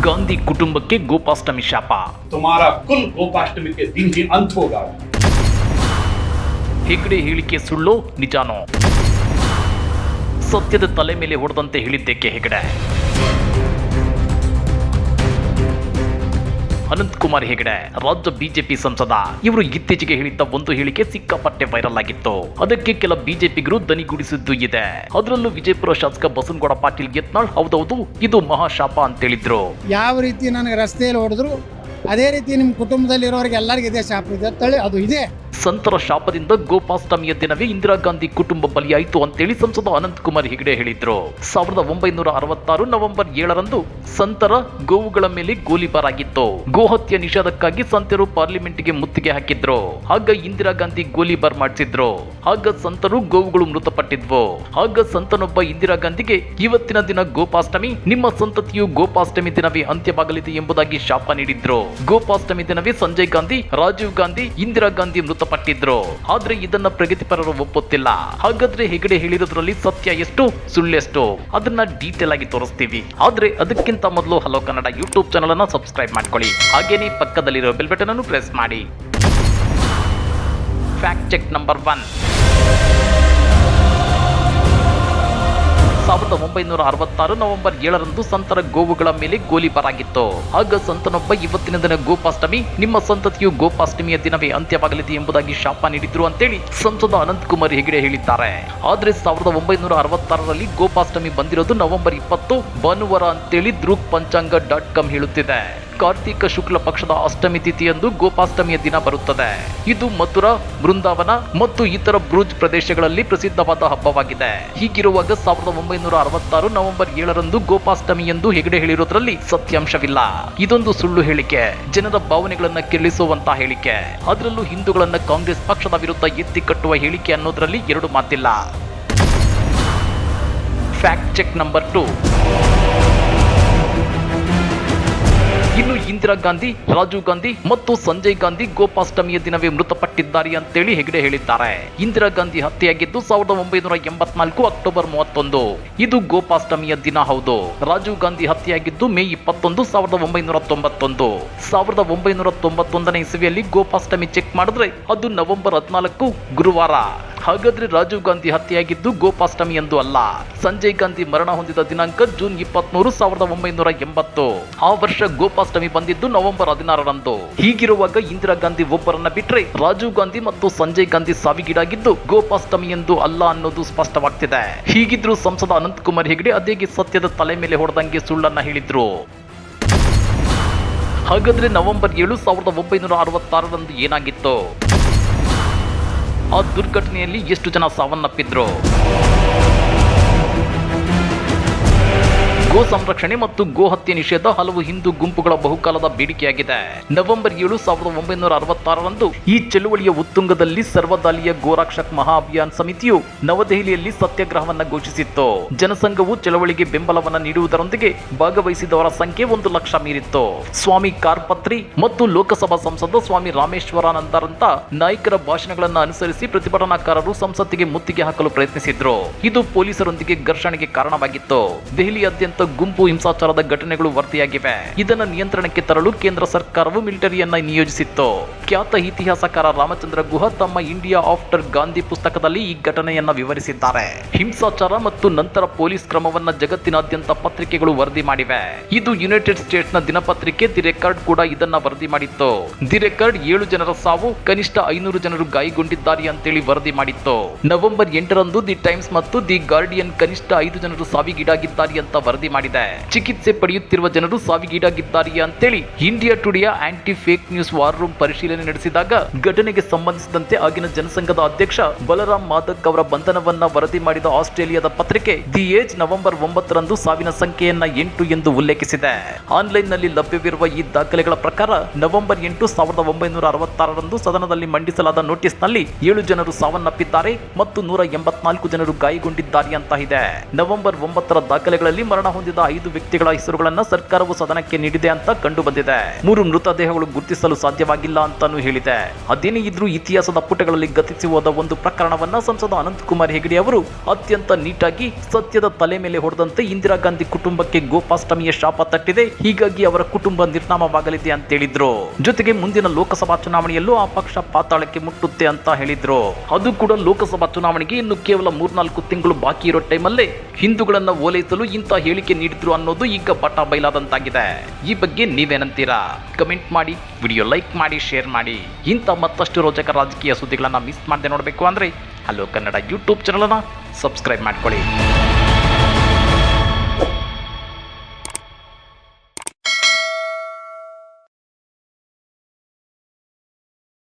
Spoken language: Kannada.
ಗಾಂಧಿ ಕುಟುಂಬಕ್ಕೆ ಗೋಪಾಷ್ಟಮಿ ಶಾಪ. तुम्हारा कुल गोपाष्टमी के दिन ही अंत होगा. ಹೆಗ್ಡೆ ಹೇಳಿಕೆ ಸುಳ್ಳೋ ನಿಜಾನೋ? ಸತ್ಯದ ತಲೆ ಮೇಲೆ ಹೊಡೆದಂತೆ ಹೇಳಿದ್ದಕ್ಕೆ ಹೆಗಡೆ. ಅನಂತಕುಮಾರ್ ಹೆಗಡೆ ರಾಜ್ಯ ಬಿಜೆಪಿ ಸಂಸದ. ಇವರು ಇತ್ತೀಚೆಗೆ ಹೇಳಿದ್ದ ಒಂದು ಹೇಳಿಕೆ ಸಿಕ್ಕಾಪಟ್ಟೆ ವೈರಲ್ ಆಗಿತ್ತು. ಅದಕ್ಕೆ ಕೆಲ ಬಿಜೆಪಿಗರು ದನಿಗೂಡಿಸಿದ್ದು ಇದೆ. ಅದರಲ್ಲೂ ವಿಜಯಪುರ ಶಾಸಕ ಬಸನಗೌಡ ಪಾಟೀಲ್ ಯತ್ನಾಳ್ ಹೌದೌದು ಇದು ಮಹಾಶಾಪ ಅಂತೇಳಿದ್ರು. ಯಾವ ರೀತಿ ನನಗೆ ರಸ್ತೆಯಲ್ಲಿ ಹೊಡೆದ್ರು ಅದೇ ರೀತಿ ನಿಮ್ಮ ಕುಟುಂಬದಲ್ಲಿರೋರಿಗೆ ಎಲ್ಲರಿಗೂ ಇದೇ ಶಾಪ ಇದೆ ಅಂತೇಳಿ ಅದು ಇದೆ. ಸಂತರ ಶಾಪದಿಂದ ಗೋಪಾಷ್ಟಮಿಯ ದಿನವೇ ಇಂದಿರಾ ಗಾಂಧಿ ಕುಟುಂಬ ಬಲಿಯಾಯಿತು ಅಂತೇಳಿ ಸಂಸದ ಅನಂತಕುಮಾರ್ ಹೆಗಡೆ ಹೇಳಿದ್ರು. 1966 ನವೆಂಬರ್ 7ರಂದು ಸಂತರ ಗೋವುಗಳ ಮೇಲೆ ಗೋಲಿಬಾರ್ ಆಗಿತ್ತು. ಗೋಹತ್ಯೆ ನಿಷೇಧಕ್ಕಾಗಿ ಸಂತರು ಪಾರ್ಲಿಮೆಂಟ್ಗೆ ಮುತ್ತಿಗೆ ಹಾಕಿದ್ರು. ಆಗ ಇಂದಿರಾ ಗಾಂಧಿ ಗೋಲಿಬಾರ್ ಮಾಡಿಸಿದ್ರು. ಆಗ ಸಂತರು ಗೋವುಗಳು ಮೃತಪಟ್ಟಿದ್ವು. ಆಗ ಸಂತನೊಬ್ಬ ಇಂದಿರಾ ಗಾಂಧಿಗೆ ಇವತ್ತಿನ ದಿನ ಗೋಪಾಷ್ಟಮಿ, ನಿಮ್ಮ ಸಂತತಿಯು ಗೋಪಾಷ್ಟಮಿ ದಿನವೇ ಅಂತ್ಯವಾಗಲಿದೆ ಎಂಬುದಾಗಿ ಶಾಪ ನೀಡಿದ್ರು. ಗೋಪಾಷ್ಟಮಿ ದಿನವೇ ಸಂಜಯ್ ಗಾಂಧಿ, ರಾಜೀವ್ ಗಾಂಧಿ, ಇಂದಿರಾ ಗಾಂಧಿ ಮೃತಪಟ್ಟಿದ್ರು. ಆದ್ರೆ ಇದನ್ನ ಪ್ರಗತಿಪರರು ಒಪ್ಪುತ್ತಿಲ್ಲ. ಹಾಗಾದ್ರೆ ಹೆಗಡೆ ಹೇಳಿರೋದ್ರಲ್ಲಿ ಸತ್ಯ ಎಷ್ಟು ಸುಳ್ಳೆಷ್ಟು ಅದನ್ನ ಡೀಟೇಲ್ ಆಗಿ ತೋರಿಸ್ತೀವಿ. ಆದ್ರೆ ಅದಕ್ಕಿಂತ ಮೊದಲು ಹಲೋ ಕನ್ನಡ ಯೂಟ್ಯೂಬ್ ಚಾನಲ್ ಅನ್ನ ಸಬ್ಸ್ಕ್ರೈಬ್ ಮಾಡ್ಕೊಳ್ಳಿ. ಹಾಗೇನೇ ಪಕ್ಕದಲ್ಲಿರೋ ಬೆಲ್ ಬಟನ್ ಅನ್ನು ಪ್ರೆಸ್ ಮಾಡಿ. Fact check number 1. 1966 ನವೆಂಬರ್ 7ರಂದು ಸಂತರ ಗೋವುಗಳ ಮೇಲೆ ಗೋಲಿಬಾರ್ ಆಗಿತ್ತು. ಆಗ ಸಂತನೊಬ್ಬ ಇವತ್ತಿನ ದಿನ ಗೋಪಾಷ್ಟಮಿ, ನಿಮ್ಮ ಸಂತತಿಯು ಗೋಪಾಷ್ಟಮಿಯ ದಿನವೇ ಅಂತ್ಯವಾಗಲಿದೆ ಎಂಬುದಾಗಿ ಶಾಪ ನೀಡಿದ್ರು ಅಂತೇಳಿ ಸಂಸದ ಅನಂತಕುಮಾರ್ ಹೆಗಡೆ ಹೇಳಿದ್ದಾರೆ. ಆದ್ರೆ 1966ರಲ್ಲಿ ಗೋಪಾಷ್ಟಮಿ ಬಂದಿರೋದು ನವೆಂಬರ್ 20 ಭಾನುವಾರ ಅಂತೇಳಿ ದೃಕ್ ಪಂಚಾಂಗ.com ಹೇಳುತ್ತಿದೆ. ಕಾರ್ತಿಕ ಶುಕ್ಲ ಪಕ್ಷದ ಅಷ್ಟಮಿ ತಿಥಿಯಂದು ಗೋಪಾಷ್ಟಮಿಯ ದಿನ ಬರುತ್ತದೆ. ಇದು ಮಥುರಾ, ಬೃಂದಾವನ ಮತ್ತು ಇತರ ಬ್ರೂಜ್ ಪ್ರದೇಶಗಳಲ್ಲಿ ಪ್ರಸಿದ್ಧವಾದ ಹಬ್ಬವಾಗಿದೆ. ಹೀಗಿರುವಾಗ 1966 ನವೆಂಬರ್ 7ರಂದು ಗೋಪಾಷ್ಟಮಿ ಎಂದು ಹೆಗಡೆ ಹೇಳಿರೋದ್ರಲ್ಲಿ ಸತ್ಯಾಂಶವಿಲ್ಲ. ಇದೊಂದು ಸುಳ್ಳು ಹೇಳಿಕೆ, ಜನರ ಭಾವನೆಗಳನ್ನ ಕೆರಳಿಸುವಂತಹ ಹೇಳಿಕೆ. ಅದರಲ್ಲೂ ಹಿಂದೂಗಳನ್ನ ಕಾಂಗ್ರೆಸ್ ಪಕ್ಷದ ವಿರುದ್ಧ ಎತ್ತಿ ಕಟ್ಟುವ ಹೇಳಿಕೆ ಅನ್ನೋದ್ರಲ್ಲಿ ಎರಡು ಮಾತಿಲ್ಲ. Fact check number 2. ಇನ್ನು ಇಂದಿರಾ ಗಾಂಧಿ, ರಾಜೀವ್ ಗಾಂಧಿ ಮತ್ತು ಸಂಜಯ್ ಗಾಂಧಿ ಗೋಪಾಷ್ಟಮಿಯ ದಿನವೇ ಮೃತಪಟ್ಟಿದ್ದಾರೆ ಅಂತೇಳಿ ಹೆಗಡೆ ಹೇಳಿದ್ದಾರೆ. ಇಂದಿರಾ ಗಾಂಧಿ ಹತ್ಯೆಯಾಗಿದ್ದು 1984 ಅಕ್ಟೋಬರ್ 31. ಇದು ಗೋಪಾಷ್ಟಮಿಯ ದಿನ ಹೌದು. ರಾಜೀವ್ ಗಾಂಧಿ ಹತ್ಯೆಯಾಗಿದ್ದು ಮೇ 21, 1991. 1991ನೇ ಇಸವಿಯಲ್ಲಿ ಗೋಪಾಷ್ಟಮಿ ಚೆಕ್ ಮಾಡಿದ್ರೆ ಅದು ನವೆಂಬರ್ 14 ಗುರುವಾರ. ಹಾಗಾದ್ರೆ ರಾಜೀವ್ ಗಾಂಧಿ ಹತ್ಯೆಯಾಗಿದ್ದು ಗೋಪಾಷ್ಟಮಿ ಎಂದು ಅಲ್ಲ. ಸಂಜಯ್ ಗಾಂಧಿ ಮರಣ ಹೊಂದಿದ ದಿನಾಂಕ ಜೂನ್ 23, 1980. ಆ ವರ್ಷ ಗೋಪಾಷ್ಟಮಿ ಬಂದಿದ್ದು ನವೆಂಬರ್ 16ರಂದು. ಹೀಗಿರುವಾಗ ಇಂದಿರಾ ಗಾಂಧಿ ಒಬ್ಬರನ್ನ ಬಿಟ್ರೆ ರಾಜೀವ್ ಗಾಂಧಿ ಮತ್ತು ಸಂಜಯ್ ಗಾಂಧಿ ಸಾವಿಗೀಡಾಗಿದ್ದು ಗೋಪಾಷ್ಟಮಿ ಎಂದು ಅಲ್ಲ ಅನ್ನೋದು ಸ್ಪಷ್ಟವಾಗ್ತಿದೆ. ಹೀಗಿದ್ರು ಸಂಸದ ಅನಂತಕುಮಾರ್ ಹೆಗಡೆ ಅದೇಗೆ ಸತ್ಯದ ತಲೆ ಮೇಲೆ ಹೊಡೆದಂಗೆ ಸುಳ್ಳನ್ನ ಹೇಳಿದ್ರು. ಹಾಗಾದ್ರೆ ನವೆಂಬರ್ 7, 1966ರಂದು ಏನಾಗಿತ್ತು? ಆ ದುರ್ಘಟನೆಯಲ್ಲಿ ಎಷ್ಟು ಜನ ಸಾವನ್ನಪ್ಪಿದ್ರು? ಗೋ ಸಂರಕ್ಷಣೆ ಮತ್ತು ಗೋ ಹತ್ಯೆ ನಿಷೇಧ ಹಲವು ಹಿಂದೂ ಗುಂಪುಗಳ ಬಹುಕಾಲದ ಬೇಡಿಕೆಯಾಗಿದೆ. ನವೆಂಬರ್ 7, 1966ರಂದು ಈ ಚಳುವಳಿಯ ಉತ್ತುಂಗದಲ್ಲಿ ಸರ್ವದಳೀಯ ಗೋರಕ್ಷಕ್ ಮಹಾ ಅಭಿಯಾನ್ ಸಮಿತಿಯು ನವದೆಹಲಿಯಲ್ಲಿ ಸತ್ಯಾಗ್ರಹವನ್ನ ಘೋಷಿಸಿತ್ತು. ಜನಸಂಘವು ಚಳವಳಿಗೆ ಬೆಂಬಲವನ್ನ ನೀಡುವುದರೊಂದಿಗೆ ಭಾಗವಹಿಸಿದವರ ಸಂಖ್ಯೆ 1 ಲಕ್ಷ ಮೀರಿತ್ತು. ಸ್ವಾಮಿ ಕಾರ್ಪತ್ರಿ ಮತ್ತು ಲೋಕಸಭಾ ಸಂಸದ ಸ್ವಾಮಿ ರಾಮೇಶ್ವರಾನಂದರಂತ ನಾಯಕರ ಭಾಷಣಗಳನ್ನು ಅನುಸರಿಸಿ ಪ್ರತಿಭಟನಾಕಾರರು ಸಂಸತ್ತಿಗೆ ಮುತ್ತಿಗೆ ಹಾಕಲು ಪ್ರಯತ್ನಿಸಿದ್ರು. ಇದು ಪೊಲೀಸರೊಂದಿಗೆ ಘರ್ಷಣೆಗೆ ಕಾರಣವಾಗಿತ್ತು. ದೆಹಲಿಯಾದ್ಯಂತ ಗುಂಪು ಹಿಂಸಾಚಾರದ ಘಟನೆಗಳು ವರದಿಯಾಗಿವೆ. ಇದನ್ನು ನಿಯಂತ್ರಣಕ್ಕೆ ತರಲು ಕೇಂದ್ರ ಸರ್ಕಾರವು ಮಿಲಿಟರಿಯನ್ನ ನಿಯೋಜಿಸಿತ್ತು. ಖ್ಯಾತ ಇತಿಹಾಸಕಾರ ರಾಮಚಂದ್ರ ಗುಹಾ ತಮ್ಮ ಇಂಡಿಯಾ ಆಫ್ಟರ್ ಗಾಂಧಿ ಪುಸ್ತಕದಲ್ಲಿ ಈ ಘಟನೆಯನ್ನ ವಿವರಿಸಿದ್ದಾರೆ. ಹಿಂಸಾಚಾರ ಮತ್ತು ನಂತರ ಪೊಲೀಸ್ ಕ್ರಮವನ್ನ ಜಗತ್ತಿನಾದ್ಯಂತ ಪತ್ರಿಕೆಗಳು ವರದಿ ಮಾಡಿವೆ. ಇದು ಯುನೈಟೆಡ್ ಸ್ಟೇಟ್ಸ್ ನ ದಿನಪತ್ರಿಕೆ ದಿ ರೆಕಾರ್ಡ್ ಕೂಡ ಇದನ್ನ ವರದಿ ಮಾಡಿತ್ತು. ದಿ ರೆಕಾರ್ಡ್ 7 ಜನರ ಸಾವು, ಕನಿಷ್ಠ 500 ಜನರು ಗಾಯಗೊಂಡಿದ್ದಾರೆ ಅಂತೇಳಿ ವರದಿ ಮಾಡಿತ್ತು. ನವೆಂಬರ್ 8ರಂದು ದಿ ಟೈಮ್ಸ್ ಮತ್ತು ದಿ ಗಾರ್ಡಿಯನ್ ಕನಿಷ್ಠ 5 ಜನರು ಸಾವಿಗೀಡಾಗಿದ್ದಾರೆ ಅಂತ ವರದಿ ಮಾಡಿದೆ. ಚಿಕಿತ್ಸೆ ಪಡೆಯುತ್ತಿರುವ ಜನರು ಸಾವಿಗೀಡಾಗಿದ್ದಾರೆ ಅಂತೇಳಿ ಇಂಡಿಯಾ ಟುಡೆಯ anti fake news war room ಪರಿಶೀಲನೆ ನಡೆಸಿದಾಗ ಘಟನೆಗೆ ಸಂಬಂಧಿಸಿದಂತೆ ಆಗಿನ ಜನಸಂಘದ ಅಧ್ಯಕ್ಷ ಬಲರಾಮ್ ಮಾದಕ್ ಅವರ ಬಂಧನವನ್ನ ವರದಿ ಮಾಡಿದ ಆಸ್ಟ್ರೇಲಿಯಾದ ಪತ್ರಿಕೆ ದಿ ಏಜ್ ನವೆಂಬರ್ 9ರಂದು ಸಾವಿನ ಸಂಖ್ಯೆಯನ್ನ 8 ಎಂದು ಉಲ್ಲೇಖಿಸಿದೆ. ಆನ್ಲೈನ್ ನಲ್ಲಿ ಲಭ್ಯವಿರುವ ಈ ದಾಖಲೆಗಳ ಪ್ರಕಾರ ನವೆಂಬರ್ 8, 1966ರಂದು ಸದನದಲ್ಲಿ ಮಂಡಿಸಲಾದ ನೋಟಿಸ್ ನಲ್ಲಿ 7 ಜನರು ಸಾವನ್ನಪ್ಪಿದ್ದಾರೆ ಮತ್ತು 184 ಜನರು ಗಾಯಗೊಂಡಿದ್ದಾರೆ ಅಂತ ಇದೆ. ನವೆಂಬರ್ 9ರ ದಾಖಲೆಗಳಲ್ಲಿ ಮರಣ ಹೊಂದಿದ 5 ವ್ಯಕ್ತಿಗಳ ಹೆಸರುಗಳನ್ನು ಸರ್ಕಾರವು ಸದನಕ್ಕೆ ನೀಡಿದೆ ಅಂತ ಕಂಡು ಬಂದಿದೆ. 3 ಮೃತದೇಹಗಳು ಗುರುತಿಸಲು ಸಾಧ್ಯವಾಗಿಲ್ಲ ಅಂತಾನೂ ಹೇಳಿದೆ. ಅದೇನೇ ಇದ್ರೂ ಇತಿಹಾಸದ ಪುಟಗಳಲ್ಲಿ ಗತಿಸಿ ಹೋದ ಒಂದು ಪ್ರಕರಣವನ್ನ ಸಂಸದ ಅನಂತಕುಮಾರ್ ಹೆಗಡೆ ಅವರು ಅತ್ಯಂತ ನೀಟಾಗಿ ಸತ್ಯದ ತಲೆ ಮೇಲೆ ಹೊಡೆದಂತೆ ಇಂದಿರಾ ಗಾಂಧಿ ಕುಟುಂಬಕ್ಕೆ ಗೋಪಾಷ್ಟಮಿಯ ಶಾಪ ತಟ್ಟಿದೆ, ಹೀಗಾಗಿ ಅವರ ಕುಟುಂಬ ನಿರ್ನಾಮವಾಗಲಿದೆ ಅಂತ ಹೇಳಿದ್ರು. ಜೊತೆಗೆ ಮುಂದಿನ ಲೋಕಸಭಾ ಚುನಾವಣೆಯಲ್ಲೂ ಆ ಪಕ್ಷ ಪಾತಾಳಕ್ಕೆ ಮುಟ್ಟುತ್ತೆ ಅಂತ ಹೇಳಿದ್ರು. ಅದು ಕೂಡ ಲೋಕಸಭಾ ಚುನಾವಣೆಗೆ ಇನ್ನು ಕೇವಲ 3-4 ತಿಂಗಳು ಬಾಕಿ ಇರೋ ಟೈಮಲ್ಲೇ ಹಿಂದೂಗಳನ್ನ ಓಲೈಸಲು ಇಂಥ ಹೇಳಿಕೆ ನೀಡಿದ್ರು ಅನ್ನೋದು ಈಗ ಬಟ ಬಯಲಾದಂತಾಗಿದೆ. ಈ ಬಗ್ಗೆ ನೀವೇನಂತೀರಾ? ಕಮೆಂಟ್ ಮಾಡಿ, ವಿಡಿಯೋ ಲೈಕ್ ಮಾಡಿ, ಶೇರ್ ಮಾಡಿ. ಇಂಥ ಮತ್ತಷ್ಟು ರೋಚಕ ರಾಜಕೀಯ ಸುದ್ದಿಗಳನ್ನ ಮಿಸ್ ಮಾಡದೆ ನೋಡಬೇಕು ಅಂದ್ರೆ ಹಲೋ ಕನ್ನಡ ಯೂಟ್ಯೂಬ್ ಚಾನಲ್ ಅನ್ನ ಸಬ್ಸ್ಕ್ರೈಬ್ ಮಾಡ್ಕೊಳ್ಳಿ.